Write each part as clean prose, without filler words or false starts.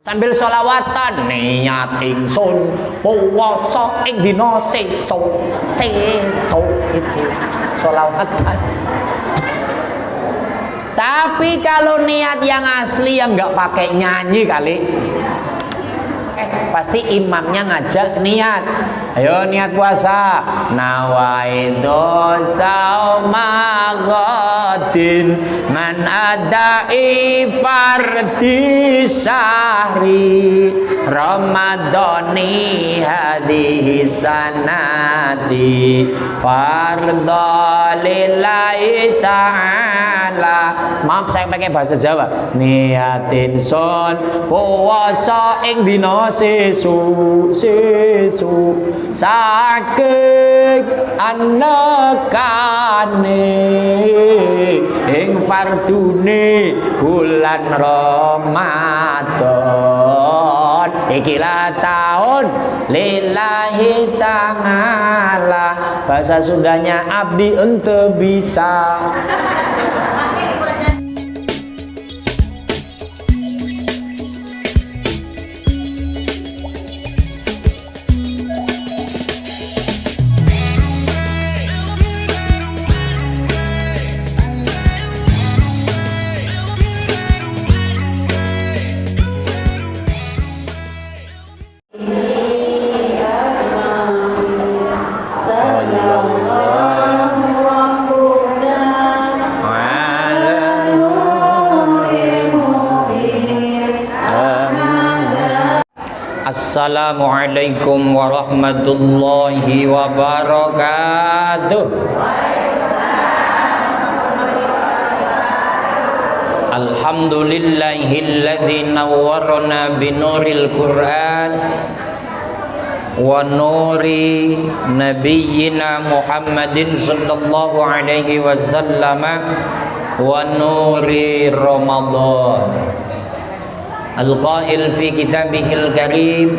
Sambil sholawatan niat ingsun puasa ing dina sesuk itu sholawatan. Tapi kalau niat yang asli yang nggak pakai nyanyi kali, pasti imamnya ngajak niat. Ayo niat puasa. Nawaitu sauma ghadin man adai fardi syahri ramadhani hadhihi sanati fardhu lillahi ta'ala. Maaf saya pakai bahasa Jawa. Niatin son puasa ing dina sesuk saking anekane ing fardune bulan Ramadan ikilah tahun lillahi ta'ala. Bahasa Sundanya abdi ente bisa. Assalamualaikum warahmatullahi wabarakatuh. Alhamdulillahilladzi nawwarna binuril Qur'an wa nuri nabiyyina Muhammadin sallallahu alaihi wasallam wa nuri Ramadan. Al-qail fi kitabihil karim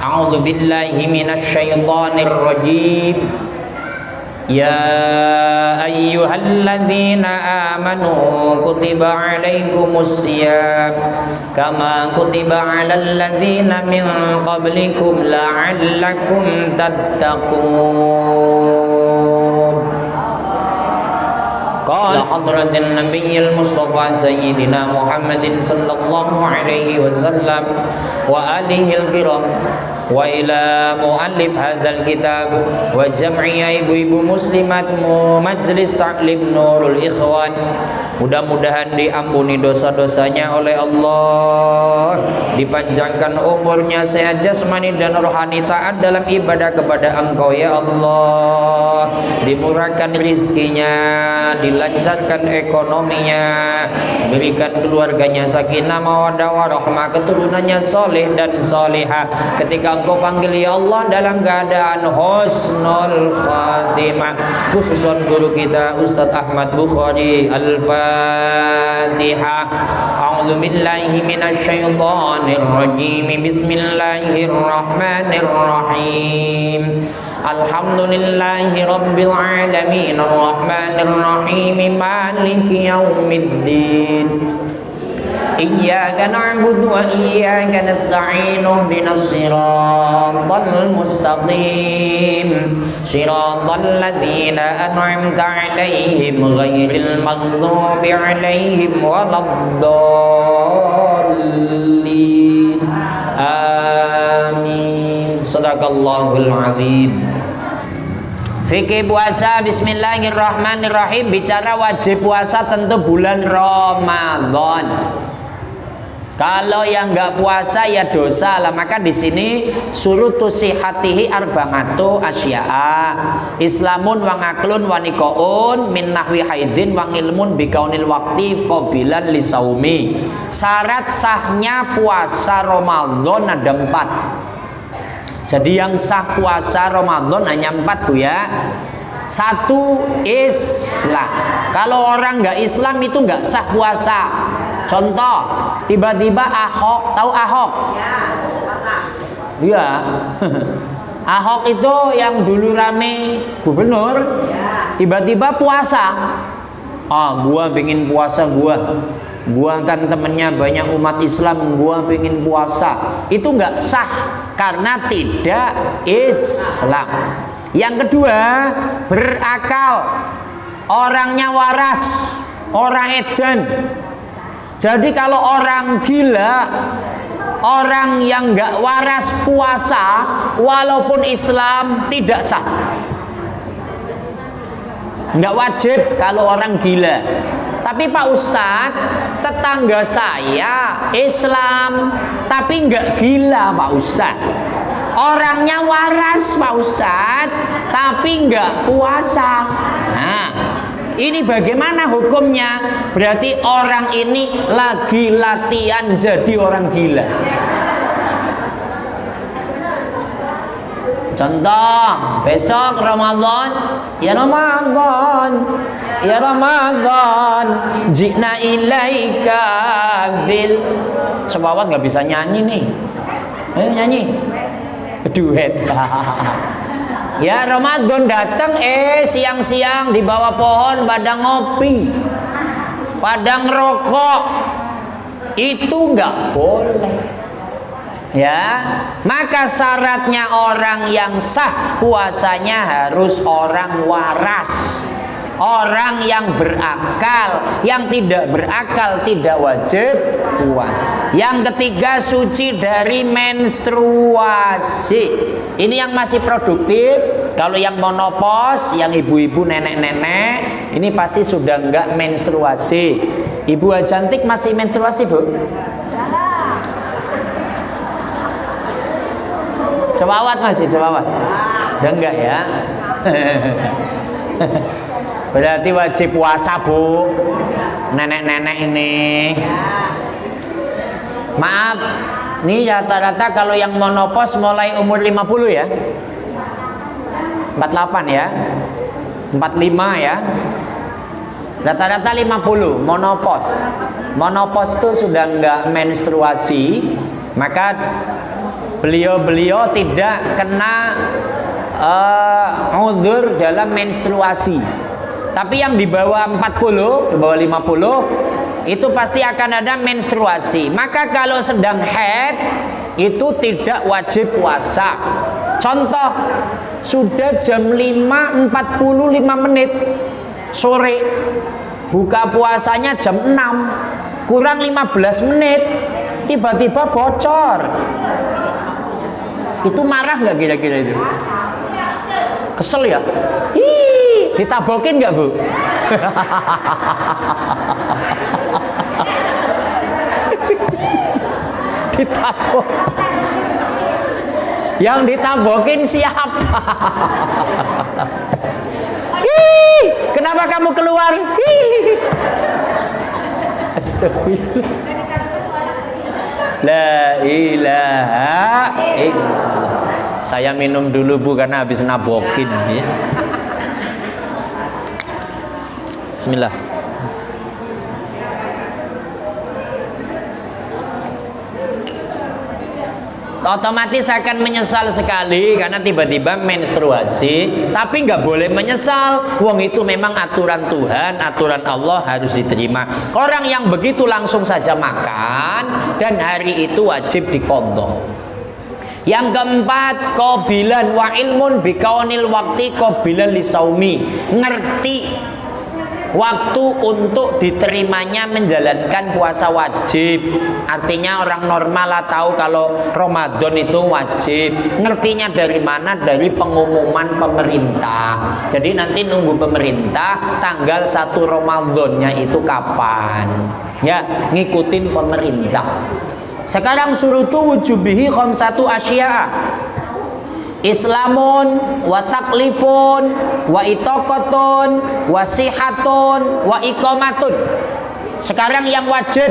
a'udzu billahi minasy syaithanir rajim. Ya ayyuhalladzina amanu kutiba 'alaikumus syiyam kama kutiba 'alal ladzina min qablikum la'allakum tattaqun. Qala hadratin nabiyil mustafa sayyidina Muhammadin sallallahu alaihi wasallam wa alihil kiram wa ila muallif hadzal kitab wa jam'i ibu-ibu muslimat majlis ta'lim Nurul Ikhwan. Mudah-mudahan diampuni dosa-dosanya oleh Allah, dipanjangkan umurnya, sehat jasmani dan rohani, taat dalam ibadah kepada Engkau ya Allah, dimurahkan rizkinya, dilancarkan ekonominya, berikan keluarganya sakinah mawaddah warahmah, keturunannya soleh dan solehah. Ketika Engkau panggil ya Allah dalam keadaan husnul khatimah, khususon guru kita Ustadz Ahmad Bukhari. Al-Fatihah. A'udzu billahi minasy syaithanir rajim. Bismillahirrahmanirrahim. Alhamdulillahi rabbil alamin arrahmanir rahim maliki yaumiddin. Iyyaka na'budu wa iyyaka nasta'in ihdinas siratal mustaqim siratal ladzina an'amta 'alaihim ghairil maghdubi 'alaihim waladdallin. Amin. Shadaqallahul azim. Fikih puasa, bismillahirrahmanirrahim. Bicara wajib puasa tentu bulan Ramadan. Kalau yang nggak puasa ya dosa lah. Maka di sini surutu sihatihi arba'atu asya'a. Islamun wa ngaklun wa nikoun min nahwi haidin wa ngilmun bikaunil waqti qabilan lisaumi. Syarat sahnya puasa Ramadan ada 4. Jadi yang sah puasa Ramadan hanya 4 Bu ya. 1 Islam. Kalau orang nggak Islam itu nggak sah puasa. Contoh, tiba-tiba Ahok, tahu Ahok? Iya. Ahok itu yang dulu rame gubernur, tiba-tiba puasa. Ah, gua pengen puasa gua. Gua kan temennya banyak umat Islam, gua pengen puasa. Itu nggak sah karena tidak Islam. Yang kedua, berakal. Orangnya waras, orang edan. Jadi kalau orang gila, orang yang nggak waras puasa, walaupun Islam tidak sah. Nggak wajib kalau orang gila. Tapi Pak Ustadz, tetangga saya Islam tapi nggak gila Pak Ustadz. Orangnya waras Pak Ustadz tapi nggak puasa. Nah, ini bagaimana hukumnya? Berarti orang ini lagi latihan jadi orang gila. Contoh, besok Ramadan, ya Ramadan, ya Ramadan, jina ilaika bil. Sebawat nggak bisa nyanyi nih. Ayo nyanyi. Duet. Ya Ramadan datang, siang-siang di bawah pohon pada ngopi, pada ngerokok. Itu nggak boleh. Ya, maka syaratnya orang yang sah puasanya harus orang waras, orang yang berakal. Yang tidak berakal tidak wajib puasa. Yang ketiga, suci dari menstruasi. Ini yang masih produktif. Kalau yang monopos, yang ibu-ibu, nenek-nenek, ini pasti sudah enggak menstruasi. Ibu cantik masih menstruasi, Bu? Cewawat masih, cewawat. Udah enggak ya? Berarti wajib puasa, Bu. Nenek-nenek ini. Maaf, nih rata-rata kalau yang monopos mulai umur 50 ya. 48 ya. 45 ya. Rata-rata 50 monopos. Monopos itu sudah enggak menstruasi, maka beliau tidak kena udzur dalam menstruasi. Tapi yang di bawah 40, di bawah 50 itu pasti akan ada menstruasi. Maka kalau sedang haid itu tidak wajib puasa. Contoh, sudah jam 5.45 menit sore, buka puasanya jam 6 kurang 15 menit, tiba-tiba bocor. Itu marah nggak kira-kira itu? Kesel ya? Ih, ditabokin nggak, Bu? Ditabok. Yang ditabokin siapa? Ih, kenapa kamu keluar? Ih. Astagfirullah. La ilaha illallah. Saya minum dulu, Bu, karena habis nabokin ya. Bismillah. Otomatis akan menyesal sekali karena tiba-tiba menstruasi. Tapi nggak boleh menyesal. Wong itu memang aturan Tuhan, aturan Allah harus diterima. Orang yang begitu langsung saja makan dan hari itu wajib diqadha. Yang keempat, qabilan wa ilmun bikaunil waqti qabilan lisaumi. Ngerti waktu untuk diterimanya menjalankan puasa wajib. Artinya orang normal lah tahu kalau Ramadan itu wajib. Ngertinya dari mana? Dari pengumuman pemerintah. Jadi nanti nunggu pemerintah tanggal 1 Ramadannya itu kapan. Ya, ngikutin pemerintah. Sekarang surutu wujubihi khamsatu asya'a. Islamun wa taklifun wa itaqatun wa sihatun wa iqamatun. Sekarang yang wajib.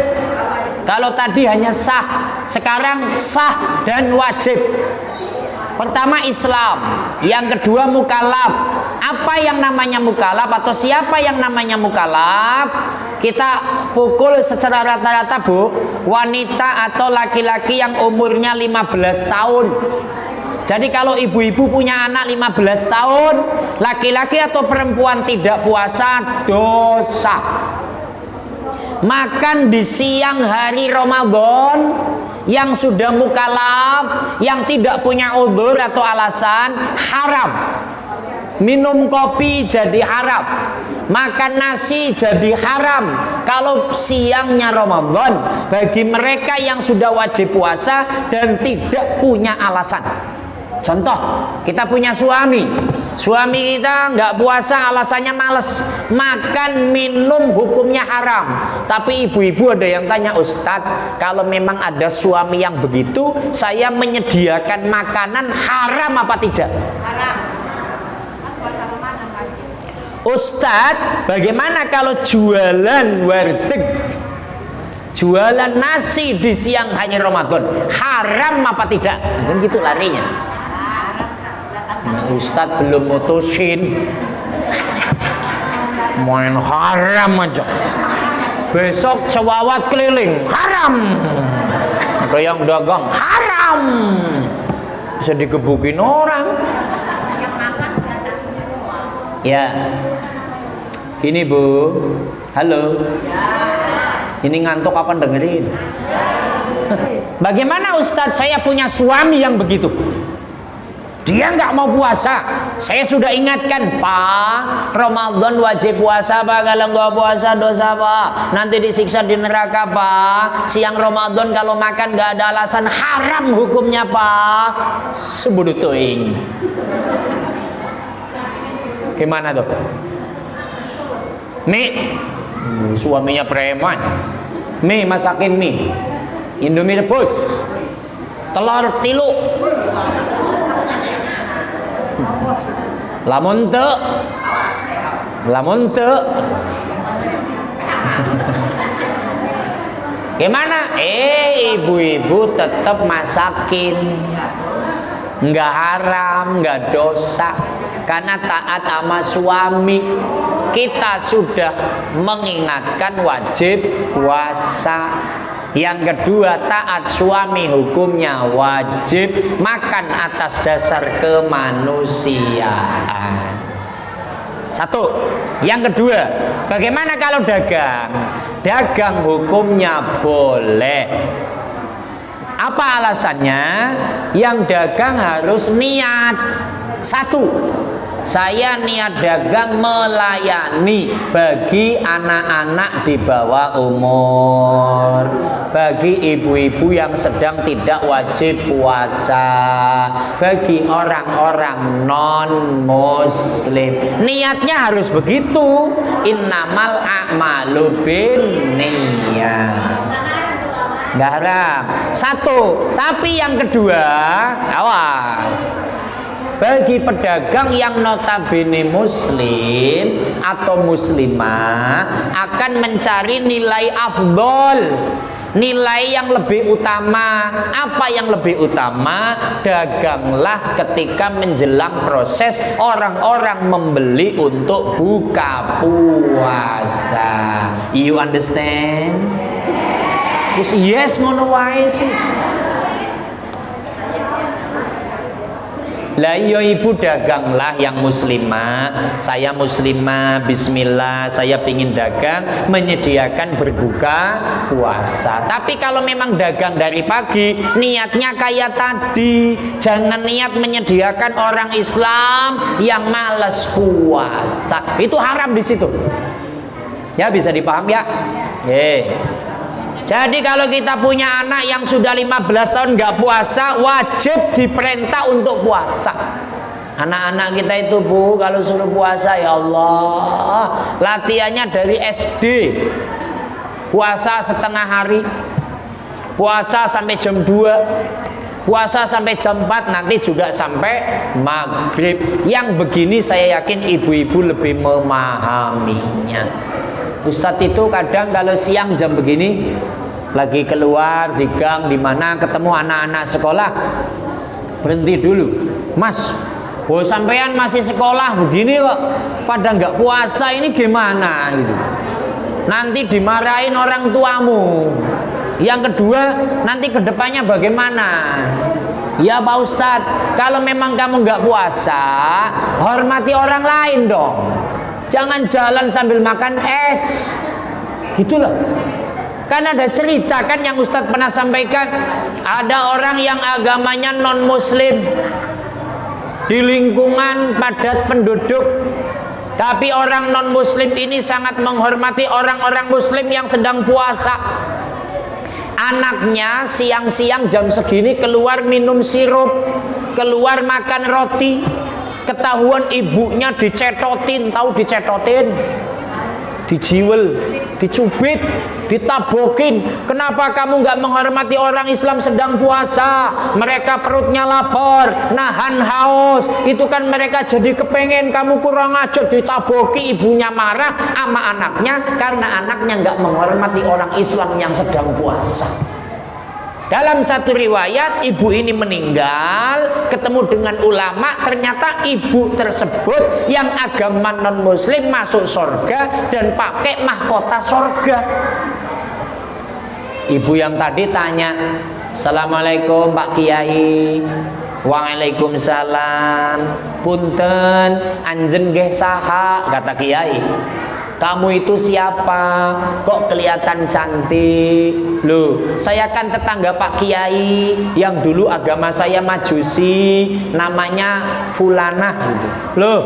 Kalau tadi hanya sah, sekarang sah dan wajib. Pertama Islam, yang kedua mukallaf. Apa yang namanya mukallaf atau siapa yang namanya mukallaf? Kita pukul secara rata-rata, Bu, wanita atau laki-laki yang umurnya 15 tahun. Jadi kalau ibu-ibu punya anak 15 tahun, laki-laki atau perempuan tidak puasa, dosa. makan di siang hari Ramadan, yang sudah mukallaf, yang tidak punya uzur atau alasan, haram. Minum kopi jadi haram, makan nasi jadi haram kalau siangnya Ramadan bagi mereka yang sudah wajib puasa dan tidak punya alasan. Contoh, kita punya suami kita nggak puasa, alasannya males, makan minum hukumnya haram. Tapi ibu-ibu ada yang tanya, Ustadz, kalau memang ada suami yang begitu, saya menyediakan makanan haram apa tidak? Haram. Ustadz, bagaimana kalau jualan warteg, jualan nasi di siang hari Ramadan, haram apa tidak? Kan gitu larinya. Nah, Ustadz belum mutusin, main haram aja. Besok cewawat keliling, haram. Ada yang dagang, haram. Bisa digebukin orang. Ya, gini Bu, halo. Ini ngantuk apa dengerin? Bagaimana Ustadz, saya punya suami yang begitu, dia nggak mau puasa. Saya sudah ingatkan, Pak, Ramadan wajib puasa Pak, kalau nggak puasa dosa Pak, nanti disiksa di neraka Pak. Siang Ramadan kalau makan nggak ada alasan, haram hukumnya Pak. Sebudutuing. Gimana tuh? Mie, suaminya preman. Mie, masakin mie, Indomie rebus, telur tilu. Lamun teu gimana? Ibu-ibu tetap masakin, nggak haram, nggak dosa, karena taat sama suami. Kita sudah mengingatkan wajib puasa. Yang kedua, taat suami hukumnya wajib, makan atas dasar kemanusiaan. Satu. Yang kedua, bagaimana kalau dagang? Dagang hukumnya boleh. Apa alasannya? Yang dagang harus niat. Satu, saya niat dagang melayani bagi anak-anak di bawah umur, bagi ibu-ibu yang sedang tidak wajib puasa, bagi orang-orang non-muslim. Niatnya harus begitu. Innamal a'malu binniyat. Nggak haram. Satu. Tapi yang kedua, awas, bagi pedagang yang notabene muslim atau muslimah akan mencari nilai afdol, nilai yang lebih utama. Apa yang lebih utama? Daganglah ketika menjelang proses orang-orang membeli untuk buka puasa. You understand? Yes, ngono wae sih. Lah iya ibu, daganglah yang muslimah. Saya muslimah, bismillah, saya pingin dagang, menyediakan berbuka puasa. Tapi kalau memang dagang dari pagi, niatnya kayak tadi, jangan niat menyediakan orang Islam yang malas puasa. Itu haram di situ. Ya, bisa dipaham ya? Jadi kalau kita punya anak yang sudah 15 tahun nggak puasa, wajib diperintah untuk puasa. Anak-anak kita itu Bu, kalau suruh puasa, ya Allah, latihannya dari SD. Puasa setengah hari, puasa sampai jam 2, puasa sampai jam 4, nanti juga sampai maghrib. Yang begini saya yakin ibu-ibu lebih memahaminya. Ustadz itu kadang kalau siang jam begini lagi keluar di gang di mana ketemu anak-anak sekolah, berhenti dulu, Mas, sampean masih sekolah begini kok pada nggak puasa, ini gimana gitu. Nanti dimarahin orang tuamu. Yang kedua, nanti kedepannya bagaimana? Ya Pak Ustadz, kalau memang kamu nggak puasa, hormati orang lain dong. Jangan jalan sambil makan es, gitulah. Kan ada cerita kan yang Ustadz pernah sampaikan, ada orang yang agamanya non muslim di lingkungan padat penduduk, tapi orang non muslim ini sangat menghormati orang-orang muslim yang sedang puasa. Anaknya siang-siang jam segini keluar minum sirup, keluar makan roti, ketahuan ibunya dicetotin, tahu dicetotin, dijiwel, dicubit, ditabokin. Kenapa kamu nggak menghormati orang Islam sedang puasa? Mereka perutnya lapar, nahan haus. Itu kan mereka jadi kepengen, kamu kurang ajar, ditaboki. Ibunya marah sama anaknya karena anaknya nggak menghormati orang Islam yang sedang puasa. Dalam satu riwayat, ibu ini meninggal, ketemu dengan ulama, ternyata ibu tersebut yang agama non muslim masuk surga dan pakai mahkota surga. Ibu yang tadi tanya, "Assalamualaikum Pak Kiai." "Waalaikumsalam. Punten, anjen nggih saha?" kata Kiai. "Kamu itu siapa? Kok kelihatan cantik?" "Loh, saya kan tetangga Pak Kiai yang dulu agama saya Majusi, namanya Fulanah." Gitu. "Loh,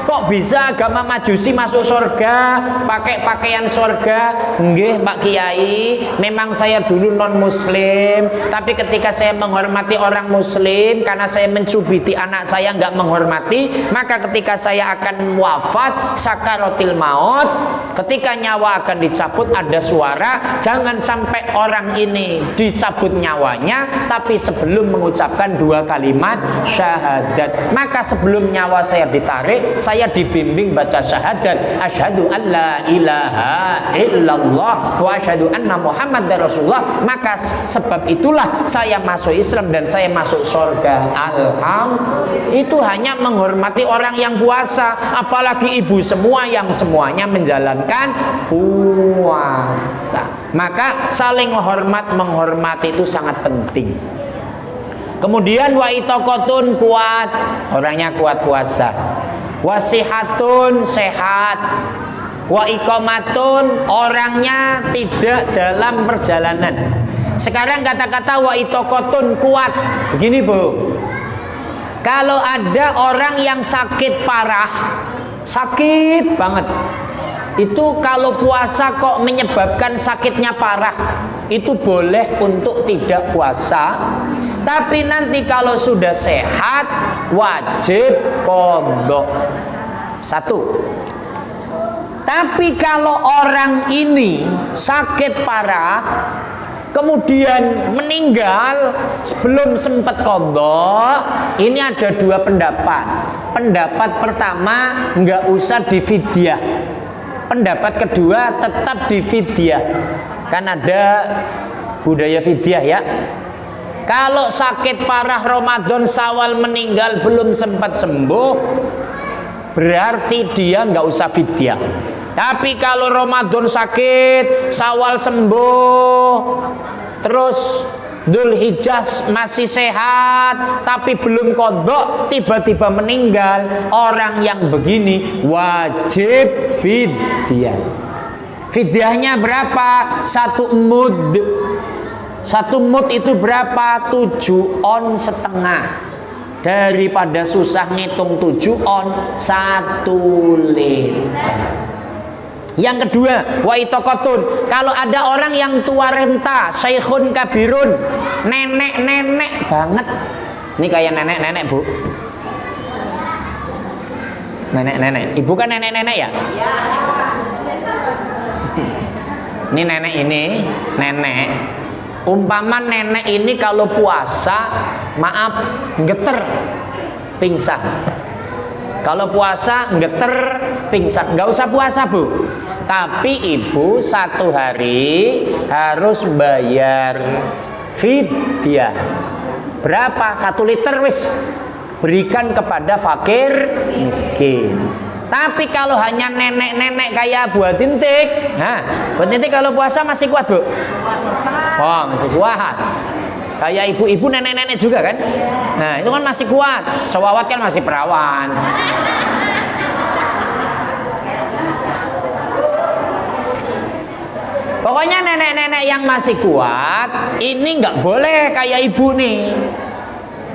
kok bisa agama Majusi masuk surga, pakai pakaian surga?" "Nggih Pak Kiai, memang saya dulu non muslim, tapi ketika saya menghormati orang muslim, karena saya mencubiti anak saya nggak menghormati, maka ketika saya akan wafat, sakaratil maut, ketika nyawa akan dicabut, ada suara, jangan sampai orang ini dicabut nyawanya, tapi sebelum mengucapkan 2 kalimat syahadat. Maka sebelum nyawa saya ditarik, saya dibimbing baca syahadat, asyhadu an la ilaha illallah wa asyhadu anna muhammadar rasulullah. Maka sebab itulah saya masuk Islam dan saya masuk surga. Alhamdulillah. Itu hanya menghormati orang yang puasa, apalagi ibu semua yang semuanya menjalankan puasa. Maka saling menghormati itu sangat penting. Kemudian wa itaqatun, kuat, orangnya kuat puasa. Wasihatun, sehat. Wa iqamatun, orangnya tidak dalam perjalanan. Sekarang kata-kata wa itaqatun, kuat. Begini Bu, kalau ada orang yang sakit parah, sakit banget, itu kalau puasa kok menyebabkan sakitnya parah, itu boleh untuk tidak puasa. Tapi nanti kalau sudah sehat, wajib qadha. 1. Tapi kalau orang ini sakit parah, kemudian meninggal sebelum sempat qadha, ini ada 2 pendapat. Pendapat pertama, nggak usah difidyah. Pendapat kedua, tetap difidyah. Kan ada budaya fidyah ya. Kalau sakit parah Ramadan Syawal meninggal belum sempat sembuh, berarti dia nggak usah fidyah. Tapi kalau Ramadan sakit, Syawal sembuh, terus Dzulhijjah masih sehat tapi belum qadha, tiba-tiba meninggal, orang yang begini wajib fidyah. Fidyahnya berapa? 1 mud. 1 mud itu berapa? 7 on setengah. Daripada susah ngitung 7 on, 1 liter. Yang kedua, wa itaqatun, kalau ada orang yang tua renta, syekhun kabirun, nenek-nenek banget. Ini kayak nenek-nenek Bu. Nenek-nenek. Ibu kan nenek-nenek ya? Ini nenek ini, nenek. Umpama nenek ini kalau puasa, maaf, geter, pingsan. Kalau puasa geter, pingsan. Nggak usah puasa Bu. Tapi ibu 1 hari harus bayar fidyah. Berapa? 1 liter wis. Berikan kepada fakir miskin. Tapi kalau hanya nenek-nenek kayak Bu Tintik, nah, Bu Tintik kalau puasa masih kuat Bu? Oh, masih kuat. Kayak ibu-ibu, nenek-nenek juga kan? Nah, itu kan masih kuat. Cowawat kan masih perawan. Pokoknya nenek-nenek yang masih kuat ini nggak boleh kayak ibu nih.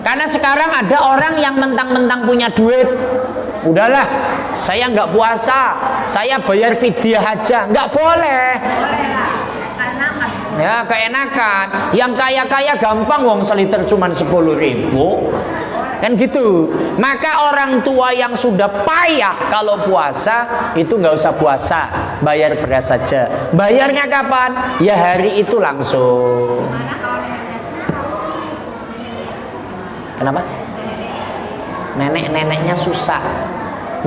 Karena sekarang ada orang yang mentang-mentang punya duit, udahlah saya nggak puasa, saya bayar fidyah aja, nggak boleh. Ya keenakan. Yang kaya-kaya gampang, wong seliter cuman 10.000, kan gitu. Maka orang tua yang sudah payah kalau puasa itu nggak usah puasa, bayar beras saja. Bayarnya kapan? Ya hari itu langsung. Kenapa? Nenek-neneknya susah,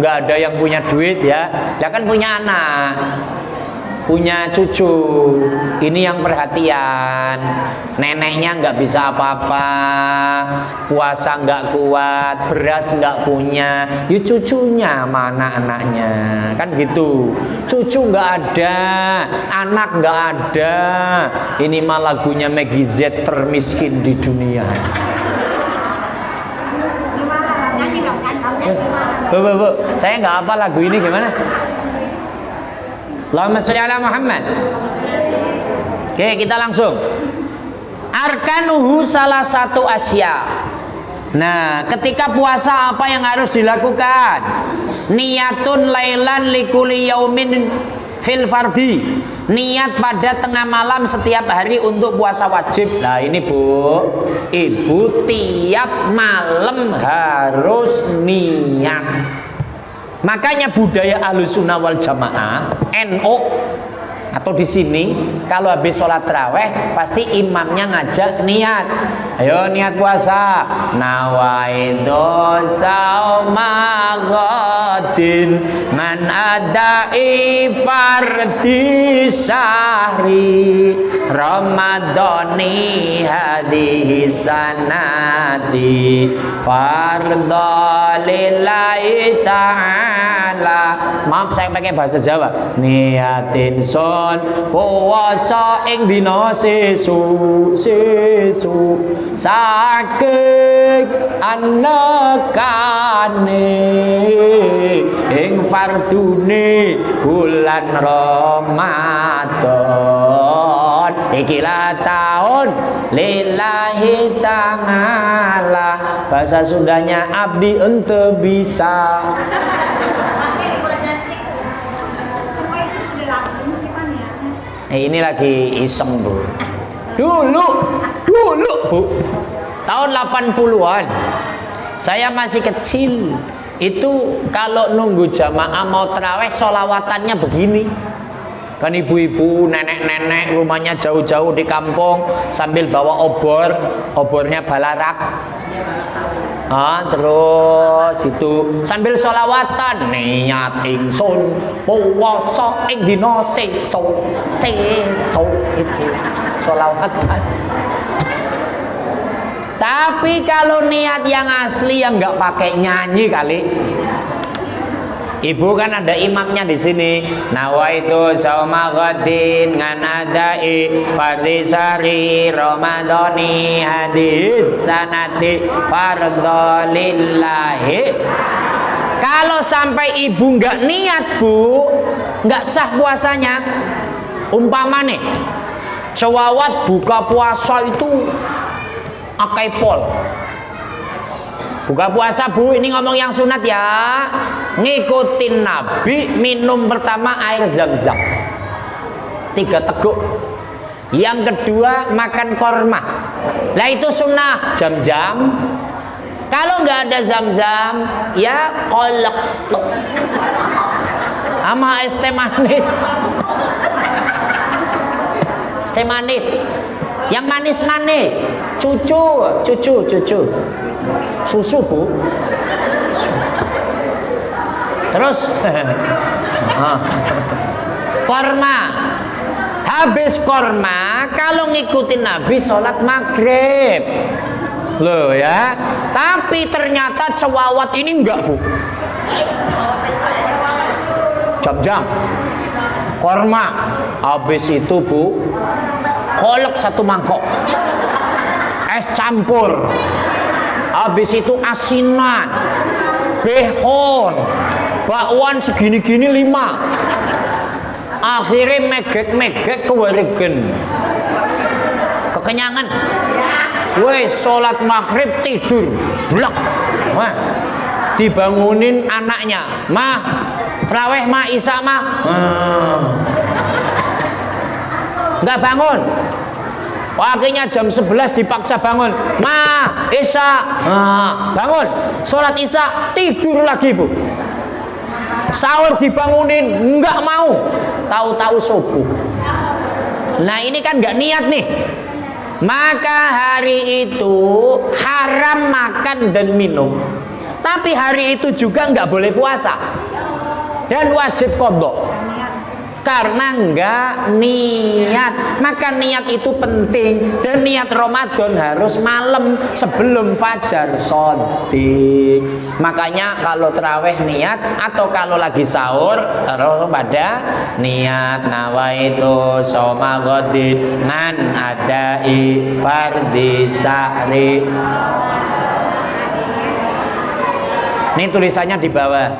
nggak ada yang punya duit ya. Dia kan punya anak, punya cucu, ini yang perhatian. Neneknya nggak bisa apa-apa, puasa nggak kuat, beras nggak punya, ya cucunya mana anaknya, kan gitu. Cucu nggak ada, anak nggak ada, ini mah lagunya Maggie Z, termiskin di dunia. Bu, saya nggak apa lagu ini gimana? Allahumma sholli ala Muhammad. Oke, kita langsung. Arkanuhu salah satu asya. Nah, ketika puasa apa yang harus dilakukan? Niyatun lailan likuli yaumin fil fardi. Niat pada tengah malam setiap hari untuk puasa wajib. Nah ini bu, ibu tiap malam harus niat. Makanya budaya Ahlussunnah wal Jamaah NU atau di sini kalau habis sholat taraweh pasti imamnya ngajak niat. Ayo niat puasa. Nawaitu sauma ghadin man adai fardi syahri ramadhani hadhihi sanati fardhu lillahi ta'ala. Maaf saya pakai bahasa Jawa. Niatin son puasa ing dina sesu sakit anekane ing fardune bulan Ramadan ikilah tahun lillahi ta'ala. Bahasa Sundanya abdi ente bisa. Ini lagi iseng bu. Dulu bu, tahun 80-an saya masih kecil. Itu kalau nunggu jamaah mau terawih solawatannya begini. Kan ibu-ibu, nenek-nenek rumahnya jauh-jauh di kampung sambil bawa obornya balarak. Terus itu sambil sholawatan niat ingsun puasa ing dina sesuk itu sholawatan. Tapi kalau niat yang asli yang nggak pakai nyanyi kali. Ibu kan ada imamnya di sini. Nawaitu sauma ghadin nganadai fardhi syahri ramadhani hadis sanati fardhu lillahi. Kalau sampai ibu nggak niat bu, nggak sah puasanya. Umpama nih, cewawat buka puasa itu akai pol. Buka puasa bu, ini ngomong yang sunat ya. Ngikutin Nabi, minum pertama air zam-zam 3 teguk. Yang kedua makan korma. Lah itu sunnah jam-jam. Kalau nggak ada zam-zam, ya kolak sama es teh manis. Es teh manis. Yang manis-manis. Cucu. Susu bu. Terus korma. Habis korma, kalau ngikutin Nabi sholat maghrib. Loh ya. Tapi ternyata cewawat ini enggak bu. Jam-jam korma. Habis itu bu, kolak 1 mangkok. Es campur. Habis itu asinan, behon, bakwan segini-gini 5. akhirnya megek kewaregen, kekenyangan. Wes sholat maghrib tidur, blok. Wah, dibangunin anaknya, mah, terawih mah, isya mah, nggak bangun. Akhirnya jam 11 dipaksa bangun, mah, isya, bangun, sholat isya, tidur lagi bu. Sahur dibangunin, nggak mau, tahu-tahu subuh. Nah ini kan nggak niat nih. Maka hari itu haram makan dan minum. Tapi hari itu juga nggak boleh puasa dan wajib qadha karena nggak niat. Maka niat itu penting, dan niat Ramadan harus malam sebelum fajar shadiq. Makanya kalau terawih niat, atau kalau lagi sahur terus pada niat nawaitu shoma ghadin nan adai fardhi syahri. Ini tulisannya di bawah.